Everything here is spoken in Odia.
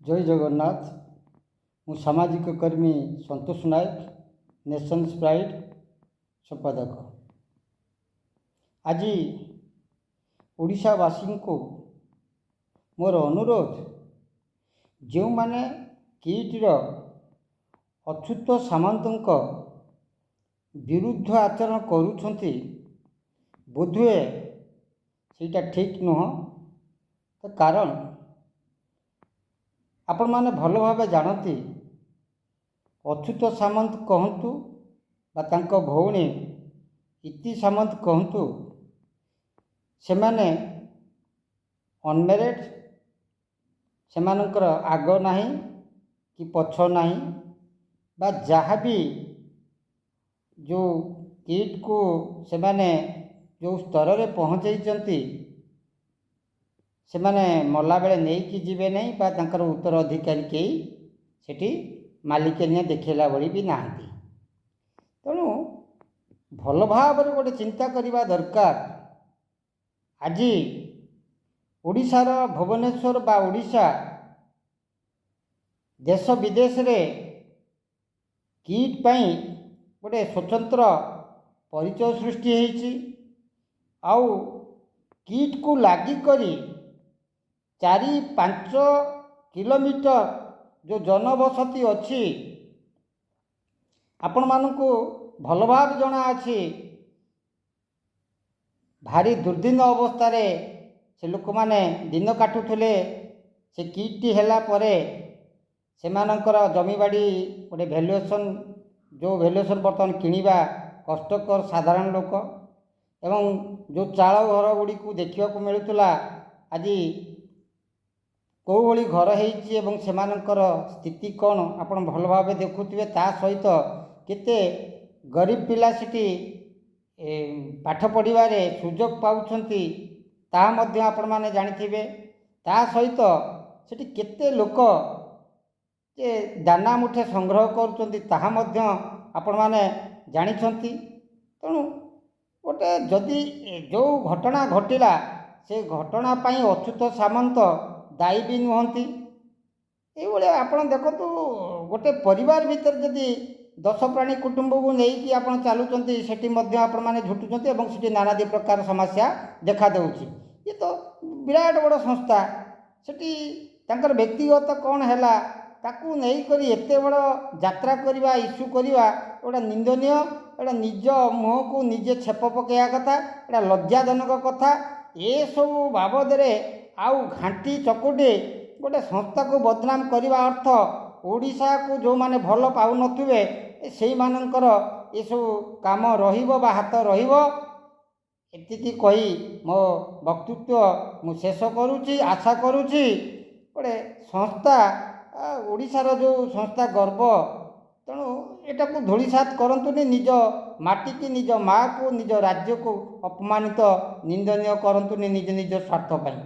ଜୟ ଜଗନ୍ନାଥ। ମୁଁ ସାମାଜିକ କର୍ମୀ ସନ୍ତୋଷ ନାୟକ, ନେସନ୍ସ ପ୍ରାଇଡ୍ ସମ୍ପାଦକ। ଆଜି ଓଡ଼ିଶାବାସୀଙ୍କୁ ମୋର ଅନୁରୋଧ, ଯେଉଁମାନେ କିଟ୍ର ଅଚ୍ୟୁତ ସାମନ୍ତଙ୍କ ବିରୁଦ୍ଧ ଆଚରଣ କରୁଛନ୍ତି, ବୋଧହୁଏ ସେଇଟା ଠିକ୍ ନୁହଁ। କାରଣ ଆପଣମାନେ ଭଲ ଭାବେ ଜାଣନ୍ତି, ଅଚ୍ୟୁତ ସାମନ୍ତ କହନ୍ତୁ ବା ତାଙ୍କ ଭଉଣୀ ଇତି ସାମନ୍ତ କହନ୍ତୁ, ସେମାନେ ଅନମ୍ୟାରେଡ୍, ସେମାନଙ୍କର ଆଗ ନାହିଁ କି ପଛ ନାହିଁ, ବା ଯାହା ବି ଯେଉଁ କିଟ୍କୁ ସେମାନେ ଯେଉଁ ସ୍ତରରେ ପହଞ୍ଚାଇଛନ୍ତି, ସେମାନେ ମଲାବେଳେ ନେଇକି ଯିବେ ନାହିଁ ବା ତାଙ୍କର ଉତ୍ତରାଧିକାରୀ କେହି ସେଠି ମାଲିକାନିଆ ଦେଖାଇଲା ଭଳି ବି ନାହାନ୍ତି। ତେଣୁ ଭଲ ଭାବରେ ଗୋଟେ ଚିନ୍ତା କରିବା ଦରକାର। ଆଜି ଓଡ଼ିଶାର ଭୁବନେଶ୍ୱର ବା ଓଡ଼ିଶା ଦେଶ ବିଦେଶରେ କିଟ୍ ପାଇଁ ଗୋଟେ ସ୍ୱତନ୍ତ୍ର ପରିଚୟ ସୃଷ୍ଟି ହୋଇଛି। ଆଉ କିଟ୍କୁ ଲାଗି କରି 4-5 କିଲୋମିଟର ଯେଉଁ ଜନବସତି ଅଛି, ଆପଣମାନଙ୍କୁ ଭଲ ଭାବେ ଜଣାଅଛି, ଭାରି ଦୁର୍ଦ୍ଦିନ ଅବସ୍ଥାରେ ସେ ଲୋକମାନେ ଦିନ କାଟୁଥିଲେ। ସେ କିଟ୍ଟି ହେଲା ପରେ ସେମାନଙ୍କର ଜମିବାଡ଼ି ଗୋଟେ ଭ୍ୟାଲୁଏସନ୍, ଯେଉଁ ଭ୍ୟାଲୁଏସନ୍ ବର୍ତ୍ତମାନ କିଣିବା କଷ୍ଟକର ସାଧାରଣ ଲୋକ, ଏବଂ ଯେଉଁ ଚାଳ ଘର ଗୁଡ଼ିକୁ ଦେଖିବାକୁ ମିଳୁଥିଲା, ଆଜି କେଉଁଭଳି ଘର ହେଇଛି ଏବଂ ସେମାନଙ୍କର ସ୍ଥିତି କ'ଣ ଆପଣ ଭଲ ଭାବେ ଦେଖୁଥିବେ। ତା ସହିତ କେତେ ଗରିବ ପିଲା ସେଠି ପାଠ ପଢ଼ିବାରେ ସୁଯୋଗ ପାଉଛନ୍ତି, ତାହା ମଧ୍ୟ ଆପଣମାନେ ଜାଣିଥିବେ। ତା ସହିତ ସେଠି କେତେ ଲୋକ ଯେ ଦାନା ମୁଠେ ସଂଗ୍ରହ କରୁଛନ୍ତି, ତାହା ମଧ୍ୟ ଆପଣମାନେ ଜାଣିଛନ୍ତି। ତେଣୁ ଗୋଟେ ଯଦି ଯେଉଁ ଘଟଣା ଘଟିଲା, ସେ ଘଟଣା ପାଇଁ ଅଚ୍ୟୁତ ସାମନ୍ତ ଦାୟୀ ବି ନୁହନ୍ତି। ଏଇଭଳିଆ ଆପଣ ଦେଖନ୍ତୁ, ଗୋଟେ ପରିବାର ଭିତରେ ଯଦି 10 ପ୍ରାଣୀ କୁଟୁମ୍ବକୁ ନେଇକି ଆପଣ ଚାଲୁଛନ୍ତି, ସେଠି ମଧ୍ୟ ଆପଣମାନେ ଝୁଟୁଛନ୍ତି ଏବଂ ସେଠି ନାନାଦି ପ୍ରକାର ସମସ୍ୟା ଦେଖାଦେଉଛି। ଇଏ ତ ବିରାଟ ବଡ଼ ସଂସ୍ଥା, ସେଠି ତାଙ୍କର ବ୍ୟକ୍ତିଗତ କ'ଣ ହେଲା ତାକୁ ନେଇକରି ଏତେ ବଡ଼ ଯାତ୍ରା କରିବା, ଇସ୍ୟୁ କରିବା, ଏଗୁଡ଼ା ନିନ୍ଦନୀୟ। ଏଗୁଡ଼ା ନିଜ ମୁହଁକୁ ନିଜେ ଛେପ ପକାଇବା କଥା, ଏଗୁଡ଼ା ଲଜ୍ଜାଜନକ କଥା। ଏସବୁ ବାବଦରେ ଆଉ ଘାଣ୍ଟି ଚକୁଟି ଗୋଟେ ସଂସ୍ଥାକୁ ବଦନାମ କରିବା ଅର୍ଥ ଓଡ଼ିଶାକୁ ଯେଉଁମାନେ ଭଲ ପାଉନଥିବେ ସେଇମାନଙ୍କର ଏସବୁ କାମ ରହିବ ବା ହାତ ରହିବ। ଏତିକି କହି ମୋ ବକ୍ତୃତ୍ୱ ମୁଁ ଶେଷ କରୁଛି। ଆଶା କରୁଛି ଗୋଟେ ସଂସ୍ଥା, ଓଡ଼ିଶାର ଯେଉଁ ସଂସ୍ଥା ଗର୍ବ, ତେଣୁ ଏଟାକୁ ଧୂଳିସାତ କରନ୍ତୁନି। ନିଜ ମାଟିକି, ନିଜ ମାଆକୁ, ନିଜ ରାଜ୍ୟକୁ ଅପମାନିତ, ନିନ୍ଦନୀୟ କରନ୍ତୁନି ନିଜ ନିଜ ସ୍ୱାର୍ଥ ପାଇଁ।